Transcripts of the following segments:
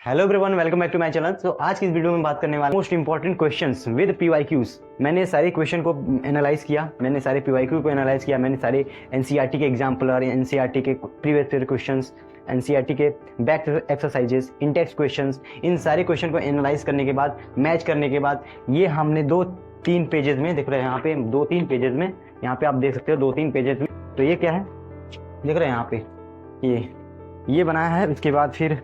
Hello everyone, welcome back to my channel. तो आज की इस वीडियो में बात करने वाला most important questions with PYQs. मैंने सारे क्वेश्चन को एनालाइज किया, मैंने सारे पीवाईक्यू को एनालाइज किया, मैंने सारे एनसीईआरटी के एग्जाम्पल और एनसीईआरटी के प्रीवियस ईयर क्वेश्चंस, एनसीईआरटी के बैक एक्सरसाइजेस, इंटेक्स्ट क्वेश्चंस, इन सारे क्वेश्चन को एनालाइज करने के बाद, मैच करने के बाद, ये हमने 2-3 पेजेस में देख रहे हैं। यहाँ पे 2-3 पेजेस में, यहाँ पे आप देख सकते हो 2-3 पेजेस में। तो ये क्या है देख रहे हैं यहाँ पे, ये बनाया है। इसके बाद फिर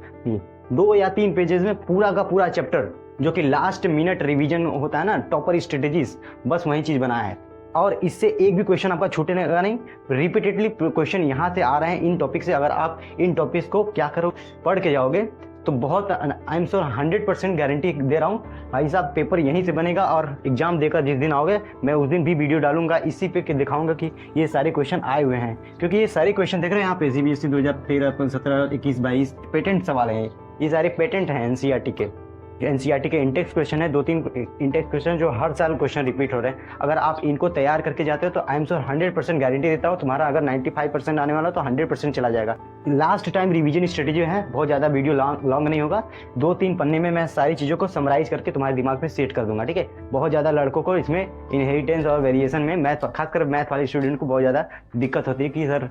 2 या 3 पेजेस में पूरा का पूरा चैप्टर, जो कि लास्ट मिनट रिवीजन होता है ना, टॉपर स्ट्रेटेजीज, बस वही चीज बनाया है। और इससे एक भी क्वेश्चन आपका छूटेगा नहीं। रिपीटेडली क्वेश्चन यहाँ से आ रहे हैं इन टॉपिक से। अगर आप इन टॉपिक्स को क्या करो, पढ़ के जाओगे तो बहुत, आई एम श्योर 100% गारंटी दे रहा हूँ भाई साहब, पेपर यहीं से बनेगा। और एग्जाम देकर जिस दिन आओगे, मैं उस दिन भी वीडियो डालूंगा इसी पे कि दिखाऊंगा कि ये सारे क्वेश्चन आए हुए हैं। क्योंकि ये सारे क्वेश्चन देख रहे हैं यहाँ पे, सीबीएसई 2013, 17, 21, 22 पेटेंट सवाल हैं। ये सारे पेटेंट हैं एनसीईआरटी के। एनसीईआरटी के इंटेक्स क्वेश्चन है, 2-3 इंटेक्स क्वेश्चन जो हर साल क्वेश्चन रिपीट हो रहे हैं। अगर आप इनको तैयार करके जाते हो तो आई एम श्योर 100% गारंटी देता हूँ, तुम्हारा अगर 95% आने वाला तो 100% चला जाएगा। लास्ट टाइम रिवीजन स्ट्रेटेजी है, बहुत ज़्यादा वीडियो लॉन्ग नहीं होगा। 2-3 पन्ने में मैं सारी चीज़ों को समराइज करके तुम्हारे दिमाग में सेट कर दूंगा, ठीक है। बहुत ज़्यादा लड़कों को इसमें इनहेरिटेंस और वेरिएशन में, मैथ, खासकर मैथ वाले स्टूडेंट को बहुत ज़्यादा दिक्कत होती है कि सर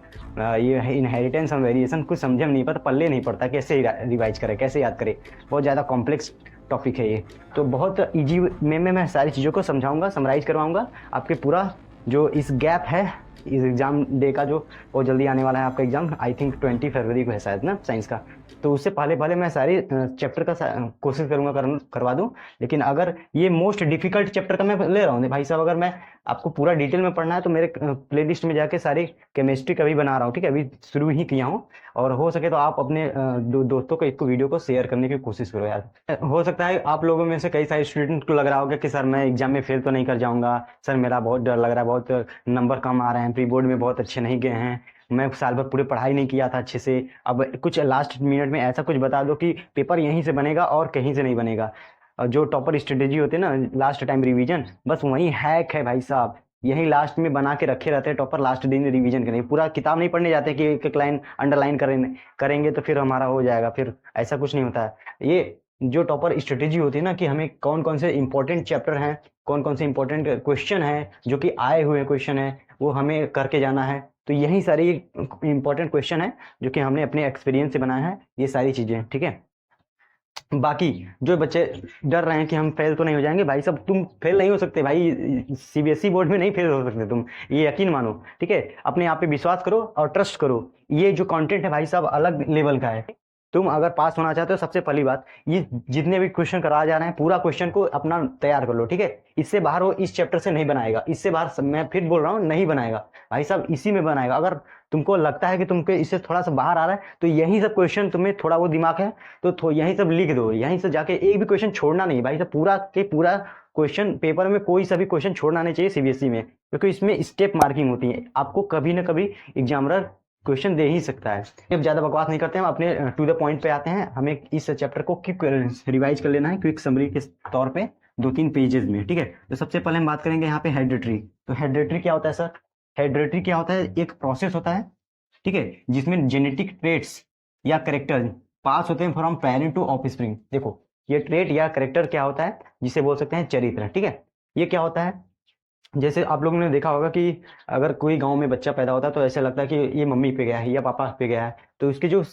ये इनहेरिटेंस और वेरिएशन कुछ समझ में नहीं पता, पल्ले नहीं पड़ता, कैसे रिवाइज करे, कैसे याद करे। बहुत ज़्यादा कॉम्प्लेक्स टॉपिक है ये। तो बहुत इजी में मैं सारी चीज़ों को समझाऊंगा, समराइज करवाऊंगा। आपके पूरा जो इस गैप है इस एग्ज़ाम डे का, जो बहुत जल्दी आने वाला है आपका एग्ज़ाम, आई थिंक 20 फरवरी को है शायद ना, साइंस का। तो उससे पहले मैं सारे चैप्टर का कोशिश करूंगा करवा दूं। लेकिन अगर ये मोस्ट डिफिकल्ट चैप्टर का मैं ले रहा हूँ भाई साहब, अगर मैं आपको पूरा डिटेल में पढ़ना है तो मेरे प्लेलिस्ट में जाके सारी केमिस्ट्री का भी बना रहा हूँ, ठीक है। अभी शुरू ही किया हूँ। और हो सके तो आप अपने दोस्तों को एक वीडियो को शेयर करने की कोशिश करो यार। हो सकता है आप लोगों में से कई सारे स्टूडेंट को लग रहा होगा कि सर मैं एग्जाम में फेल तो नहीं कर जाऊंगा, सर मेरा बहुत डर लग रहा है, बहुत नंबर कम आ रहे हैं, प्री बोर्ड में बहुत अच्छे नहीं गए हैं, मैं साल भर पूरे पढ़ाई नहीं किया था अच्छे से। अब कुछ लास्ट मिनट में ऐसा कुछ बता दो कि पेपर यहीं से बनेगा और कहीं से नहीं बनेगा। और जो टॉपर स्ट्रेटेजी होती है ना, लास्ट टाइम रिवीजन, बस वही हैक है भाई साहब। यही लास्ट में बना के रखे रहते हैं टॉपर, लास्ट दिन रिवीजन करेंगे। पूरा किताब नहीं पढ़ने जाते कि एक एक लाइन अंडरलाइन करेंगे तो फिर हमारा हो जाएगा, फिर ऐसा कुछ नहीं होता है। ये जो टॉपर स्ट्रेटेजी होती है ना, कि हमें कौन कौन से इंपॉर्टेंट चैप्टर हैं, कौन कौन से इंपॉर्टेंट क्वेश्चन हैं, जो कि आए हुए क्वेश्चन है, वो हमें करके जाना है। तो यही सारी इंपॉर्टेंट क्वेश्चन है जो कि हमने अपने एक्सपीरियंस से बनाया है, ये सारी चीजें, ठीक है। बाकी जो बच्चे डर रहे हैं कि हम फेल तो नहीं हो जाएंगे, भाई सब तुम फेल नहीं हो सकते भाई, सीबीएसई बोर्ड में नहीं फेल हो सकते तुम, ये यकीन मानो, ठीक है। अपने आप पे विश्वास करो और ट्रस्ट करो। ये जो कंटेंट है भाई साहब अलग लेवल का है। तुम अगर पास होना चाहते हो, सबसे पहली बात, ये जितने भी क्वेश्चन कराए जा रहे हैं, पूरा क्वेश्चन को अपना तैयार कर लो, ठीक है। इससे बाहर वो इस चैप्टर से नहीं बनाएगा, इससे बाहर मैं फिर बोल रहा हूँ नहीं बनाएगा भाई साहब, इसी में बनाएगा। अगर तुमको लगता है कि तुमको इससे थोड़ा सा बाहर आ रहा है तो यही सब क्वेश्चन, तुम्हें थोड़ा वो दिमाग है तो यहीं सब लिख दो, यहीं से जाके एक भी क्वेश्चन छोड़ना नहीं भाई साहब। पूरा के पूरा क्वेश्चन पेपर में कोई सा भी क्वेश्चन छोड़ना नहीं चाहिए सीबीएसई में, क्योंकि इसमें स्टेप मार्किंग होती है। आपको कभी ना कभी एग्जामिनर क्वेश्चन दे ही सकता है। अब ज्यादा बकवास नहीं करते हैं, अपने टू द पॉइंट पे आते हैं। हमें इस चैप्टर को क्विक रिवाइज कर लेना है, क्विक समरी के तौर पे 2-3 पेजेस में, ठीक है। तो सबसे पहले हम बात करेंगे यहाँ पे हेरिडिटरी। तो हेरिडिटरी क्या होता है सर? हेरिडिटरी क्या होता है? एक प्रोसेस होता है, ठीक है, जिसमें जेनेटिक ट्रेट्स या करेक्टर पास होते हैं फ्रॉम पेरेंट टू ऑफस्प्रिंग। देखो, ये ट्रेट या करेक्टर क्या होता है, जिसे बोल सकते हैं चरित्र, ठीक है। ये क्या होता है? जैसे आप लोगों ने देखा होगा कि अगर कोई गांव में बच्चा पैदा होता है तो ऐसा लगता है कि ये मम्मी पे गया है या पापा पे गया है। तो उसके जो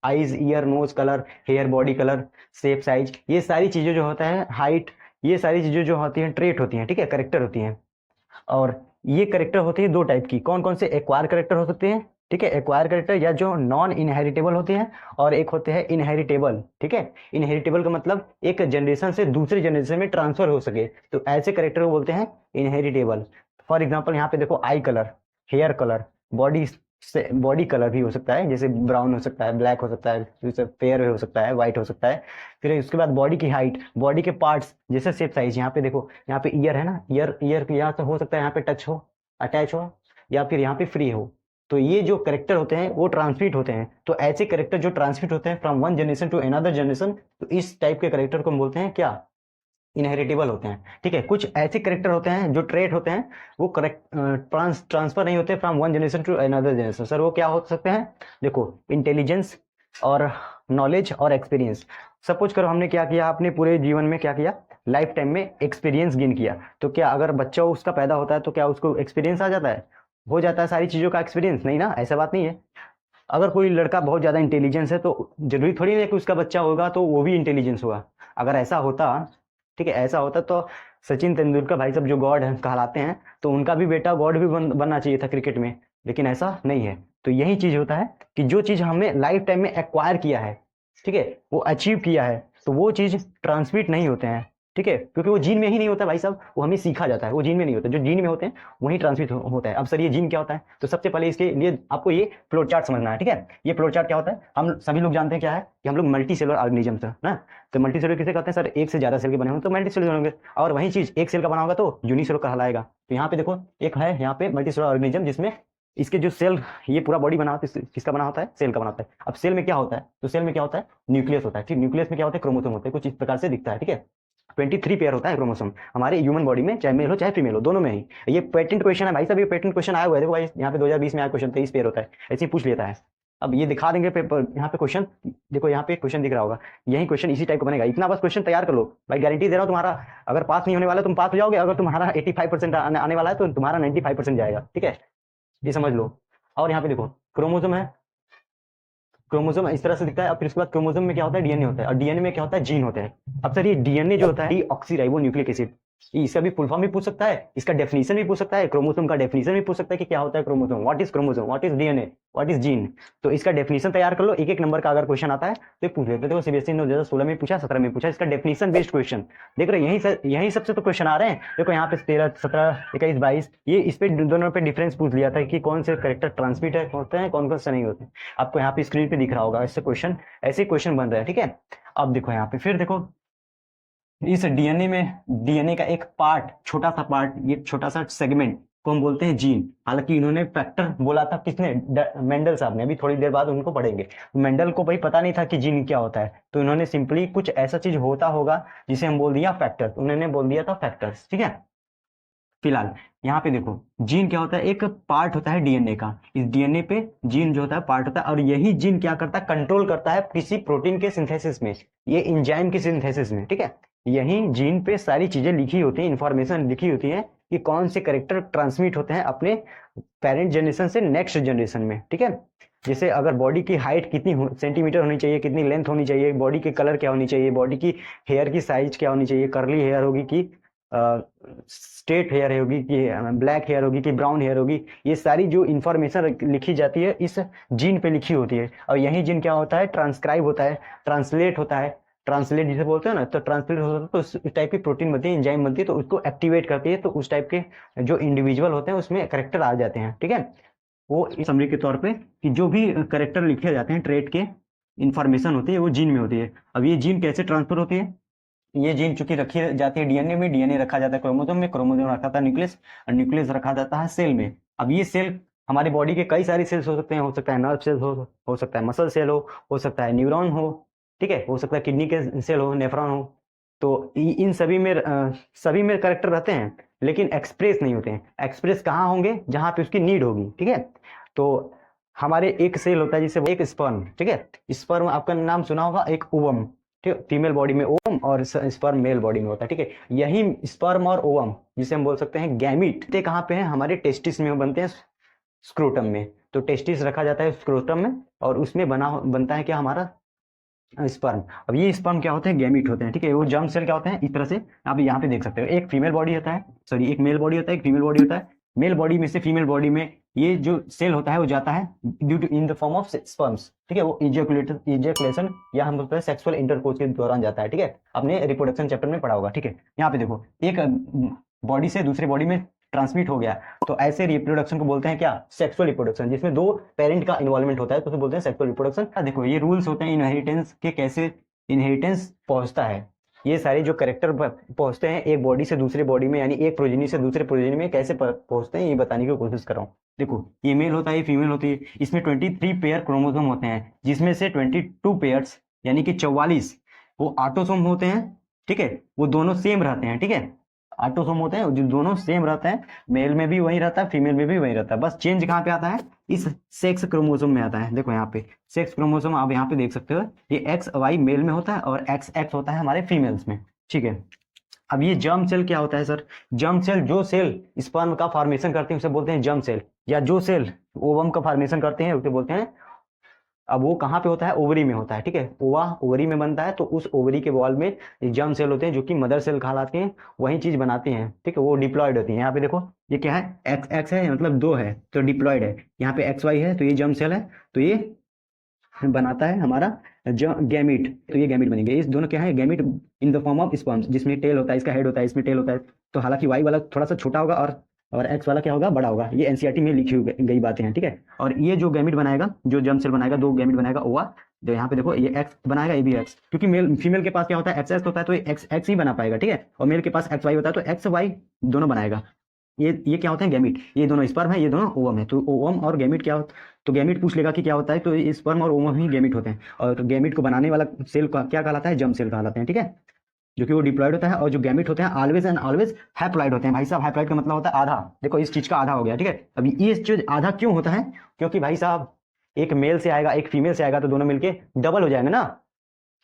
eyes, ear, nose colour, hair, body colour, shape, size, ये सारी चीजें जो होता है, हाइट, ये सारी चीजें जो होती हैं ट्रेट होती हैं, ठीक है, करेक्टर होती हैं। और ये करेक्टर होते हैं 2 टाइप की। कौन कौन से? एक्वायर करेक्टर हो सकते हैं, ठीक है, एक्वायर करेक्टर या जो नॉन इनहेरिटेबल होते हैं, और एक होते हैं इनहेरिटेबल, ठीक है। इनहेरिटेबल का मतलब एक जनरेशन से दूसरे जनरेशन में ट्रांसफर हो सके, तो ऐसे करेक्टर को बोलते हैं इनहेरिटेबल। फॉर एग्जाम्पल यहाँ पे देखो, eye colour, hair colour, body से बॉडी कलर भी हो सकता है, जैसे ब्राउन हो सकता है, ब्लैक हो सकता है, जैसे फेयर हो सकता है, व्हाइट हो सकता है। फिर उसके बाद बॉडी की हाइट, बॉडी के पार्ट्स, जैसे शेप, साइज। यहाँ पे देखो, यहाँ पे ईयर है ना, ईयर ईयर यहाँ से हो सकता है यहाँ पे टच हो, अटैच हो, या फिर यहाँ पे फ्री हो। तो ये जो करेक्टर होते हैं वो ट्रांसमिट होते हैं। तो ऐसे करेक्टर जो ट्रांसमिट होते हैं from one generation to another generation, तो इस टाइप के करेक्टर को हम बोलते हैं क्या? इनहेरिटेबल होते हैं, ठीक है। कुछ ऐसे करेक्टर होते हैं जो ट्रेट होते हैं, वो करेक्ट ट्रांसफर नहीं होते from one generation to another generation. Sir वो क्या हो सकते हैं? देखो, इंटेलिजेंस, और नॉलेज और एक्सपीरियंस। सपोज करो हमने क्या किया, अपने पूरे जीवन में क्या किया, लाइफ टाइम में एक्सपीरियंस गेन किया। तो क्या अगर बच्चा उसका पैदा होता है तो क्या उसको एक्सपीरियंस आ जाता है, हो जाता है सारी चीज़ों का एक्सपीरियंस? नहीं ना, ऐसा बात नहीं है। अगर कोई लड़का बहुत ज़्यादा इंटेलिजेंस है तो जरूरी थोड़ी नहीं है कि उसका बच्चा होगा तो वो भी इंटेलिजेंस होगा। अगर ऐसा होता, ठीक है, ऐसा होता तो सचिन तेंदुलकर भाई सब जो गॉड कहलाते हैं, तो उनका भी बेटा गॉड भी बनना चाहिए था क्रिकेट में, लेकिन ऐसा नहीं है। तो यही चीज़ होता है कि जो चीज़ हमने लाइफ टाइम में एक्वायर किया है, ठीक है, वो अचीव किया है, तो वो चीज़ ट्रांसमिट नहीं होते हैं, ठीक है, क्योंकि वो जीन में ही नहीं होता भाई साहब, वो हमें सीखा जाता है, वो जीन में नहीं होता। जो जीन में होते हैं वही ट्रांसमिट होता है। अब सर ये जीन क्या होता है, तो सबसे पहले इसके लिए आपको ये फ्लो चार्ट समझना है, ठीक है। ये फ्लो चार्ट क्या होता है, हम सभी लोग जानते हैं क्या है, कि हम लोग मल्टी सेलुलर ऑर्गेनिजम्स है ना। तो मल्टी सेलुलर किसे कहते हैं सर, एक से ज्यादा सेल के बने होंगे तो मल्टी सेलुलर होंगे, और वही चीज एक सेल का बना होगा तो यूनिसेलुलर कहलाएगा। तो यहाँ पे देखो एक है यहाँ पे मल्टी सेलुलर ऑर्गेनिज्म, जिसमें इसके जो सेल, ये पूरा बॉडी बना होता है, किसका बना होता है, सेल का बना होता है। अब सेल में क्या होता है, तो सेल में क्या होता है, न्यूक्लियस होता है, ठीक। न्यूक्लियस में क्या होता है, क्रोमोसोम होते हैं, कुछ इस प्रकार से दिखता है, ठीक है। 23 पेयर होता है क्रोमोसोम हमारे ह्यूमन बॉडी में, चाहे मेल हो चाहे फीमेल हो, दोनों में ही। ये पेटेंट क्वेश्चन है भाई साहब, ये पेटेंट क्वेश्चन आया हुआ है, देखो भाई यहाँ पे 2020 में आया क्वेश्चन, 23 पेयर होता है, ऐसे ही पूछ लेता है। अब ये दिखा देंगे पेपर, यहाँ पे क्वेश्चन देखो, यहाँ पे क्वेश्चन दिख रहा होगा, यही क्वेश्चन इसी टाइप का बनेगा। इतना बस क्वेश्चन तैयार कर लो भाई, गारंटी दे रहा हूँ तुम्हारा अगर पास नहीं होने वाला तुम पास हो जाओगे, अगर तुम्हारा 85% आने वाला है तो तुम्हारा 95% जाएगा, ठीक है, ये समझ लो। और यहाँ पे देखो क्रोमोसोम है, क्रोमोसोम इस तरह से दिखता है। अब फिर उसके बाद क्रोमोसोम में क्या होता है, डीएनए होता है, और डीएनए में क्या होता है, जीन होते हैं। अब सर ये डीएनए जो होता है डीऑक्सीराइबो न्यूक्लिक एसिड, इसका भी फुल फॉर्म भी पूछ सकता है, इसका डेफिनेशन भी पूछ सकता है, क्रोमोसोम का डेफिनेशन भी पूछ सकता है कि क्या होता है chromosome, what is DNA, what is gene. तो इसका डेफिनेशन तैयार कर लो, एक एक नंबर का अगर क्वेश्चन आता है तो पूछ लेते। देखो सीबीएसई ने 2016 में पूछा, 17 में पूछा, इसका डेफिनेशन बेस्ड क्वेश्चन देख रहे हैं, यही सबसे तो क्वेश्चन आ रहे हैं। देखो यहाँ पे 13, 17, 21, 22, ये इस पे दोनों पे डिफरेंस पूछ लिया था कि कौन से करेक्टर ट्रांसमिट होते हैं, कौन कौन से नहीं होते। आपको यहाँ पे स्क्रीन पे दिख रहा होगा, ऐसे क्वेश्चन, ऐसे क्वेश्चन बन रहे हैं, ठीक है। अब देखो यहाँ पे, फिर देखो इस डीएनए में, डीएनए का एक पार्ट, छोटा सा पार्ट, ये छोटा सा सेगमेंट को हम बोलते हैं जीन। हालांकि इन्होंने फैक्टर बोला था किसने, मेंडल साहब ने, अभी थोड़ी देर बाद उनको पढ़ेंगे। मेंडल को भाई पता नहीं था कि जीन क्या होता है, तो इन्होंने सिंपली कुछ ऐसा चीज होता होगा जिसे हम बोल दिया फैक्टर, उन्होंने बोल दिया था फैक्टर्स, ठीक है। फिलहाल यहाँ पे देखो जीन क्या होता है, एक पार्ट होता है डीएनए का, इस डीएनए पे जीन जो होता है पार्ट होता है, और यही जीन क्या करता है, कंट्रोल करता है किसी प्रोटीन के सिंथेसिस में, ये एंजाइम के सिंथेसिस में, ठीक है। यही जीन पे सारी चीजें लिखी होती हैं, इंफॉर्मेशन लिखी होती है कि कौन से करेक्टर ट्रांसमिट होते हैं अपने पेरेंट जनरेशन से नेक्स्ट जनरेशन में, ठीक है। जैसे अगर बॉडी की हाइट कितनी सेंटीमीटर होनी चाहिए, कितनी लेंथ होनी चाहिए, बॉडी के कलर क्या होनी चाहिए, बॉडी की हेयर की साइज क्या होनी चाहिए, कर्ली हेयर होगी कि स्ट्रेट हेयर होगी कि ब्लैक हेयर होगी कि ब्राउन हेयर होगी, ये सारी जो इन्फॉर्मेशन लिखी जाती है इस जीन पे लिखी होती है। और यही जीन क्या होता है, ट्रांसक्राइब होता है, ट्रांसलेट होता है, ट्रांसलेट जिसे बोलते हैं ना, तो ट्रांसलेट होता है तो उस टाइप की प्रोटीन बनती है, एंजाइम बनती है, तो उसको एक्टिवेट करती है, तो उस टाइप के जो इंडिविजुअल होते हैं उसमें करेक्टर आ जाते हैं, ठीक है। वो समरी के तौर पे कि जो भी करेक्टर लिखे जाते हैं, ट्रेट के इंफॉर्मेशन होती है, वो जीन में होती है। अब ये जीन कैसे ट्रांसफर होती है, ये जीन चूंकि रखी जाती है डीएनए में, डीएनए रखा जाता है क्रोमोसोम में, क्रोमोसोम रखा था न्यूक्लियस, और न्यूक्लियस रखा जाता है सेल में। अब ये सेल हमारी बॉडी के कई सारे सेल्स हो सकते हैं, हो सकता है नर्व सेल हो सकता है मसल सेल हो सकता है न्यूरॉन हो, ठीक है, हो सकता है किडनी के सेल हो, नेफ्रॉन हो। तो इन सभी में करेक्टर रहते हैं, लेकिन एक्सप्रेस नहीं होते हैं। एक्सप्रेस कहाँ होंगे, जहाँ पे उसकी नीड होगी, ठीक है। तो हमारे एक सेल होता है जिसे एक स्पर्म, ठीक है, स्पर्म आपका नाम सुना होगा, एक ओवम, ठीक है, फीमेल बॉडी में ओवम और स्पर्म मेल बॉडी में होता है, ठीक है। यही स्पर्म और ओवम जिसे हम बोल सकते हैं गैमीट, ते कहाँ पे हैं, हमारे टेस्टिस में बनते हैं, स्क्रोटम में। तो टेस्टिस रखा जाता है स्क्रोटम में, और उसमें बनता है क्या, हमारा स्पर्म। अब ये स्पर्म क्या होते हैं, गैमीट होते हैं, ठीक है। वो जर्म सेल क्या होते हैं, इस तरह से आप यहाँ पे देख सकते हो, एक फीमेल बॉडी होता है, सॉरी एक मेल बॉडी होता है, एक फीमेल बॉडी होता है। मेल बॉडी में से फीमेल बॉडी में ये जो सेल होता है वो जाता है due to in the form of sperms, ठीक है, वो इजैकुलेशन या हम बोलते हैं सेक्सुअल इंटरकोर्स के दौरान जाता है, ठीक है। आपने रिप्रोडक्शन चैप्टर में पढ़ा होगा, ठीक है। यहाँ पे देखो एक बॉडी से दूसरे बॉडी में ट्रांसमिट हो गया, तो ऐसे रिप्रोडक्शन को बोलते हैं क्या, सेक्सुअल रिप्रोडक्शन, जिसमें दो पेरेंट का इन्वॉल्वमेंट होता है, तो उसे बोलते हैं सेक्सुअल रिप्रोडक्शन। देखो ये रूल्स होते हैं इनहेरिटेंस के, कैसे इनहेरिटेंस पहुंचता है, ये सारे जो करेक्टर पहुंचते हैं एक बॉडी से दूसरे बॉडी में, यानी एक प्रोजेनी से दूसरे प्रोजेनी में कैसे पहुंचते हैं, ये बताने की कोशिश कर रहा हूँ। देखो ये मेल होता है, ये फीमेल होती है, इसमें 23 पेयर क्रोमोसोम होते हैं, जिसमें से 22 पेयर्स यानी कि 44 वो ऑटोसोम होते हैं, ठीक है, वो दोनों सेम रहते हैं, ठीक है। ऑटोसोम होते हैं जो दोनों सेम रहते हैं, मेल में भी वही रहता है, फीमेल में भी वही रहता है, बस चेंज कहाँ पे आता है, इस सेक्स क्रोमोसोम में आता है। देखो यहाँ पे सेक्स क्रोमोसोम आप यहाँ पे देख सकते हो, ये एक्स वाई मेल में होता है और एक्स एक्स होता है हमारे फीमेल्स में, ठीक है। अब ये जर्म सेल क्या होता है सर, जर्म सेल जो सेल स्पर्म का फॉर्मेशन करते हैं उसे बोलते हैं जर्म सेल, या जो सेल ओवम का फॉर्मेशन करते हैं उसे बोलते हैं, अब वो कहाँ पे होता है, ओवरी में होता है, ठीक है, ओवा ओवरी में बनता है, तो उस ओवरी के वॉल में जर्म सेल होते हैं जो कि मदर सेल कहलाते हैं, वही चीज बनाते हैं, ठीक है, वो डिप्लॉयड होती है। यहाँ पे देखो ये क्या है, एक्स एक्स है मतलब 2 है तो डिप्लॉयड है, यहाँ पे एक्स वाई है तो ये जर्म सेल है, तो ये बनाता है हमारा गैमीट, तो ये गैमीट बनेंगे, इस दोनों क्या है, gamete in the form of sperms, जिसमें टेल होता है, इसका हेड होता है, इसमें टेल होता है, तो हालांकि वाई वाला थोड़ा सा छोटा होगा और एक्स वाला क्या होगा, बड़ा होगा, ये एनसीईआरटी में लिखी गई बातें हैं, ठीक है। और ये जो गैमीट बनाएगा, जो जर्म सेल बनाएगा, 2 गैमीट बनाएगा ओवा, जो यहाँ पे देखो ये एक्स बनाएगा, ये भी एक्स, क्योंकि मेल फीमेल के पास क्या होता है, एक्स एक्स होता है, तो एक्स एक्स ही बना पाएगा, ठीक है, और मेल के पास एक्स वाई होता है तो एक्स वाई दोनों बनाएगा। ये क्या होते हैं, गैमीट, ये दोनों स्पर्म है, ये दोनों ओवम है, तो ओवम और गैमीट क्या होता, तो गैमीट पूछ लेगा कि क्या होता है, तो ये स्पर्म और ओवम ही गैमीट होते हैं, और तो गैमीट को बनाने वाला सेल का क्या कहलाता है, जर्म सेल कहलाते हैं, ठीक है, जो कि वो डिप्लॉयड होता है, और जो गैमीट होते हैं ऑलवेज एंड ऑलवेज हैप्लॉयड होते हैं। भाई साहब हैप्लॉयड का मतलब होता है आधा, देखो इस चीज का आधा हो गया, ठीक है। अभी ये चीज आधा क्यों होता है, क्योंकि भाई साहब एक मेल से आएगा एक फीमेल से आएगा तो दोनों मिलके डबल हो जाएंगे ना,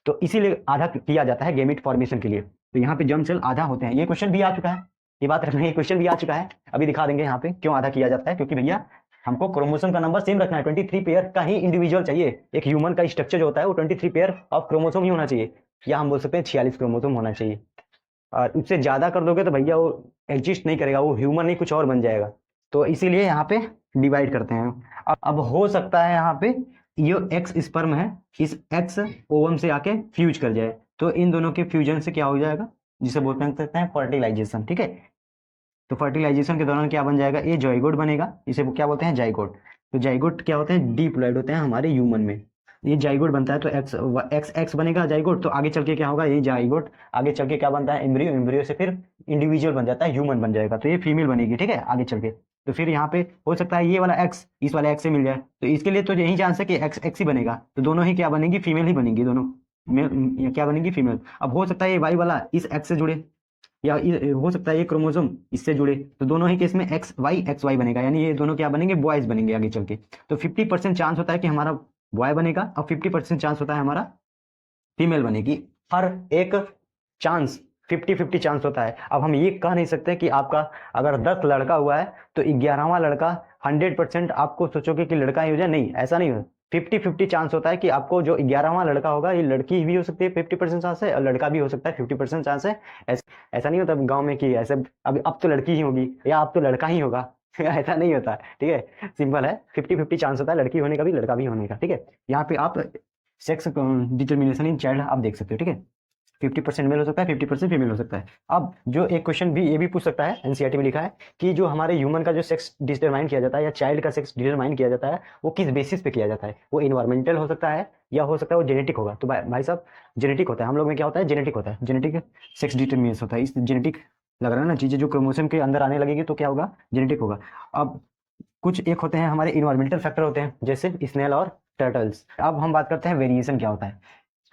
तो इसीलिए आधा किया जाता है गैमीट फॉर्मेशन के लिए, तो यहाँ पे जर्म सेल आधा होते हैं। ये क्वेश्चन भी आ चुका है, ये बात रखना, ये क्वेश्चन भी आ चुका है, अभी दिखा देंगे यहाँ पे क्यों आधा किया जाता है, क्योंकि भैया हमको क्रोमोसोम का नंबर सेम रखना है, 23 पेयर का ही इंडिविजुअल चाहिए, एक ह्यूमन का स्ट्रक्चर जो होता है वो 23 पेयर ऑफ क्रोमोसोम ही होना चाहिए, या हम बोल सकते हैं 46 क्रोमोसोम होना चाहिए, और उससे ज्यादा कर दोगे तो भैया वो एग्जिस्ट नहीं करेगा, वो ह्यूमन नहीं कुछ और बन जाएगा, तो इसीलिए यहाँ पे डिवाइड करते हैं। अब हो सकता है यहाँ पे ये एक्स स्पर्म है, इस एक्स ओवम से आके फ्यूज कर जाए, तो इन दोनों के फ्यूजन से क्या हो जाएगा, जिसे बोलते हैं फर्टिलाइजेशन, ठीक है। तो फर्टिलाइजेशन के दौरान क्या बन जाएगा, ये जाइगोट बनेगा, इसे क्या बोलते हैं, जाइगोट। तो जाइगोट क्या होते हैं, डिप्लॉयड होते हैं हमारे ह्यूमन में, ये जाइगोट बनता है, तो एक्स एक्स एक्स बनेगा जाइगोट, तो आगे चल के क्या होगा, ये जाइगोट आगे चल के क्या बनता है, एम्ब्रियो, एम्ब्रियो से फिर इंडिविजुअल बन जाता है, ह्यूमन बन जाएगा, तो ये फीमेल बनेगी, ठीक है, आगे चल के। तो फिर यहाँ पे हो सकता है ये वाला एक्स इस वाले एक्स से मिल जाए, तो इसके लिए तो यही चांस है कि एक्स एक्स ही बनेगा, तो दोनों ही क्या बनेगी, फीमेल ही बनेगी, दोनों मेल क्या बनेगी, फीमेल। अब हो सकता है ये वाई वाला इस एक्स से जुड़े, या हो सकता है ये क्रोमोसोम इससे जुड़े, तो दोनों ही केस में एक्स वाई बनेगा, यानी ये दोनों क्या बनेंगे, बॉयज बनेंगे आगे चल के। तो 50% चांस होता है कि हमारा बॉय बनेगा, और 50% चांस होता है हमारा फीमेल बनेगी, हर एक चांस 50-50 चांस होता है। अब हम ये कह नहीं सकते कि आपका अगर 10 लड़का हुआ है तो 11वां लड़का 100% आपको सोचोगे कि लड़का ही हो जाए, नहीं, ऐसा नहीं हो, 50-50 चांस होता है कि आपको जो 11वां लड़का होगा ये लड़की भी हो सकती है 50% चांस है, और लड़का भी हो सकता है 50% चांस है। ऐसा नहीं होता गांव में कि ऐसे अब तो लड़की ही होगी या अब तो लड़का ही होगा ऐसा नहीं होता, ठीक है, सिंपल है, 50-50 चांस होता है लड़की होने का भी लड़का भी होने का, ठीक है। यहाँ पे आप सेक्स डिटर्मिनेशन इन चाइल्ड आप देख सकते हो, ठीक है, 50% मेल हो सकता है, 50% फीमेल हो सकता है। अब जो एक क्वेश्चन भी ये भी पूछ सकता है, एनसीईआरटी में लिखा है कि जो हमारे ह्यूमन का जो सेक्स डिटरमाइन किया जाता है या चाइल्ड का सेक्स डिटरमाइन किया जाता है वो किस बेसिस पे किया जाता है, वो इन्वायरमेंटल हो सकता है या हो सकता है वो जेनेटिक होगा। तो भाई साहब जेनेटिक होता है, हम लोग में क्या होता है, जेनेटिक होता है, जेनेटिक सेक्स डिटर्मिनेशन होता है, इस जेनेटिक लग रहा है ना, चीजें जो क्रोमोसोम के अंदर आने लगेगी तो क्या होगा, जेनेटिक होगा। अब कुछ एक होते हैं हमारे इन्वायरमेंटल फैक्टर होते हैं, जैसे स्नेल और टर्टल्स। अब हम बात करते हैं वेरिएशन क्या होता है।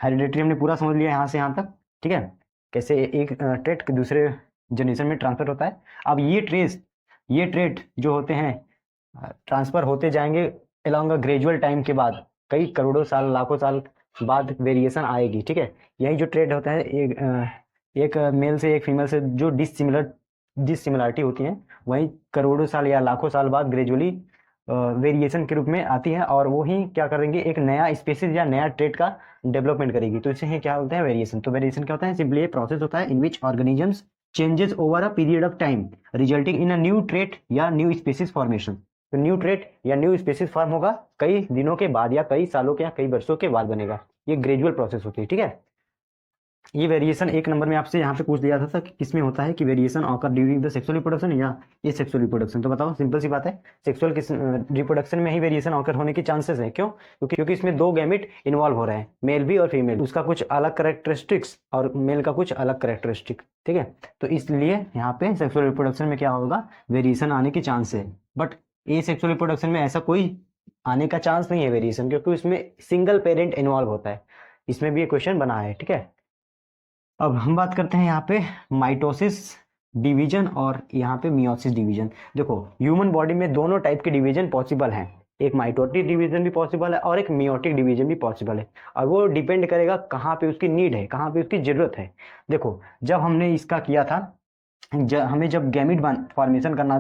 हेरिडिटरी हमने पूरा समझ लिया यहाँ से यहाँ तक, ठीक है, कैसे एक ट्रेट दूसरे जनरेशन में ट्रांसफर होता है। अब ये ट्रेट जो होते हैं ट्रांसफर होते जाएंगे अलॉन्ग अ ग्रेजुअल टाइम के बाद, कई करोड़ों साल लाखों साल बाद वेरिएशन आएगी, ठीक है। यही जो ट्रेट होता है एक मेल से एक फीमेल से जो डिसिमिलरिटी होती है वही करोड़ों साल या लाखों साल बाद ग्रेजुअली वेरिएशन के रूप में आती है, और वो ही क्या करेंगे, एक नया स्पेसीज या नया ट्रेट का डेवलपमेंट करेगी, तो इसे ही क्या होता है, वेरिएशन। तो वेरिएशन क्या होता है, सिंपली प्रोसेस होता है in which organisms changes over a period of time resulting in a new trait या न्यू स्पेसीज फॉर्मेशन। तो न्यू ट्रेट या न्यू स्पेसीज फॉर्म होगा कई दिनों के बाद या कई सालों के या कई वर्षों के बाद बनेगा, ये ग्रेजुअल प्रोसेस होती है, ठीक है। ये वेरिएशन एक नंबर में आपसे यहाँ पे पूछ दिया था कि किसमें होता है, कि variation occur during the sexual reproduction या ये सेक्सुअल रिप्रोडक्शन। तो बताओ, सिंपल सी बात है, सेक्सुअल रिप्रोडक्शन में ही वेरिएशन ऑकर होने के चांसेस है। क्यों? क्योंकि इसमें 2 गैमेट इन्वॉल्व हो रहे हैं, मेल भी और फीमेल, उसका कुछ अलग करेक्टरिस्टिक्स और मेल का कुछ अलग करेक्टरिस्टिक, ठीक है। तो इसलिए यहाँ पे सेक्सुअल रिप्रोडक्शन में क्या होगा, वेरिएशन आने के चांस है। बट ये सेक्सुअल रिप्रोडक्शन में ऐसा कोई आने का चांस नहीं है वेरिएशन, क्योंकि इसमें सिंगल पेरेंट इन्वॉल्व होता है। इसमें भी ये क्वेश्चन बना है, ठीक है। अब हम बात करते हैं यहाँ पे माइटोसिस डिवीजन और यहाँ पे मियोसिस डिवीजन। देखो ह्यूमन बॉडी में दोनों टाइप के डिवीजन पॉसिबल हैं, एक माइटोटिक डिवीजन भी पॉसिबल है और एक मियोटिक डिवीजन भी पॉसिबल है, और वो डिपेंड करेगा कहाँ पे उसकी नीड है, कहाँ पे उसकी ज़रूरत है। देखो जब हमने इसका किया था, हमें जब गैमिट फॉर्मेशन करना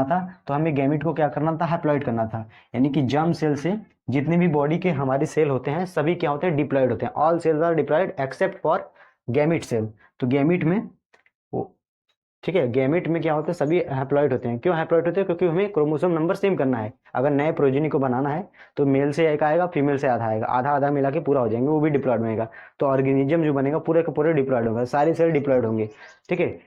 था तो हमें गैमिट को क्या करना था, हैप्लॉइड करना था। यानी कि जर्म सेल से जितने भी बॉडी के हमारे सेल होते हैं सभी क्या होते हैं, डिप्लॉयड होते हैं। All cells are diploid except for gamete cell. तो गैमिट में वो, ठीक है, गैमेट में क्या होता है, सभी हैप्लॉइड होते हैं। क्यों हैप्लॉइड होते हैं? क्योंकि हमें क्रोमोसोम नंबर सेम करना है। अगर नए प्रोजेनी को बनाना है तो मेल से एक आएगा, फीमेल से आधा आएगा, आधा आधा मिला के पूरा हो जाएंगे, वो भी डिप्लॉयड बनेगा। तो ऑर्गेनिज्म जो बनेगा पूरे के पूरे डिप्लॉयड होगा, सारे सेल डिप्लॉयड होंगे। ठीक है,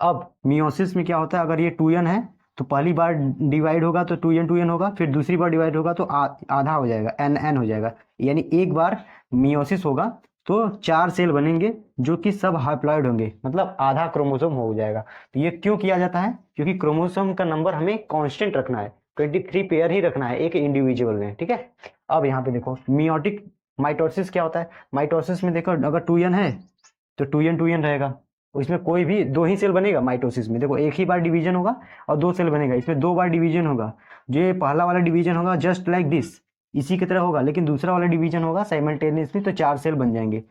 अब मियोसिस में क्या होता है, अगर ये 2n है तो पहली बार डिवाइड होगा तो 2n होगा, फिर दूसरी बार डिवाइड होगा तो आधा हो जाएगा, n हो जाएगा। यानी एक बार मियोसिस होगा तो 4 सेल बनेंगे जो कि सब हैप्लॉइड होंगे, मतलब आधा क्रोमोसोम हो जाएगा। तो ये क्यों किया जाता है? क्योंकि क्रोमोसोम का नंबर हमें कांस्टेंट रखना है, 23 पेयर ही रखना है एक इंडिविजुअल में। ठीक है, अब यहाँ पे देखो मियोटिक माइटोसिस क्या होता है। माइटोसिस में देखो अगर 2n है तो 2n रहेगा, इसमें कोई भी 2 ही सेल बनेगा। माइटोसिस में देखो एक ही बार डिवीजन होगा और 2 सेल बनेगा, इसमें 2 बार डिवीजन होगा। जो ये पहला वाला डिवीजन होगा जस्ट लाइक दिस, इसी की तरह होगा, लेकिन दूसरा वाला डिवीजन होगा साइमल्टेनियसली, तो 4 सेल बन जाएंगे।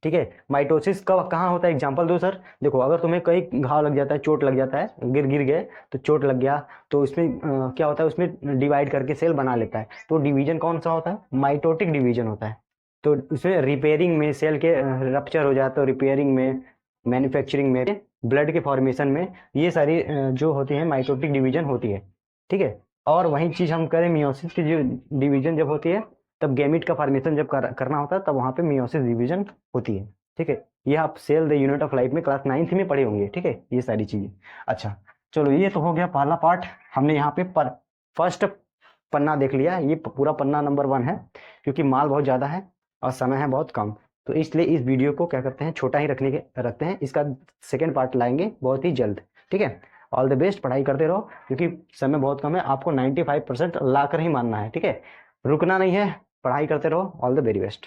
ठीक है, माइटोसिस कब कहाँ होता है, एग्जांपल दो सर। देखो अगर तुम्हें कहीं घाव लग जाता है, चोट लग जाता है, गिर गिर गए तो चोट लग गया, तो इसमें क्या होता है, उसमें डिवाइड करके सेल बना लेता है। तो डिवीजन कौन सा होता है? माइटोटिक डिवीजन होता है। तो उसमें रिपेयरिंग में सेल के रप्चर हो जाता है, रिपेयरिंग में, मैन्युफैक्चरिंग में, ब्लड के फॉर्मेशन में, ये सारी जो होती है माइटोटिक डिवीजन होती है। ठीक है, और वही चीज़ हम करें मियोसिस की जो डिवीजन जब होती है, तब गैमिट का फॉर्मेशन जब करना होता है तब वहाँ पे मियोसिस डिवीजन होती है। ठीक है, ये आप cell the unit of life में क्लास 9th में पढ़े होंगे। ठीक है, ये सारी चीज़ें। अच्छा चलो, ये तो हो गया पहला पार्ट। हमने यहाँ पे फर्स्ट पन्ना देख लिया, ये पूरा पन्ना नंबर 1 है, क्योंकि माल बहुत ज़्यादा है और समय है बहुत कम, तो इसलिए इस वीडियो को क्या करते हैं, छोटा ही रखते हैं। इसका सेकेंड पार्ट लाएंगे बहुत ही जल्द। ठीक है, ऑल द बेस्ट, पढ़ाई करते रहो, क्योंकि समय बहुत कम है, आपको 95% ला कर ही मानना है। ठीक है, रुकना नहीं है, पढ़ाई करते रहो। All the very best.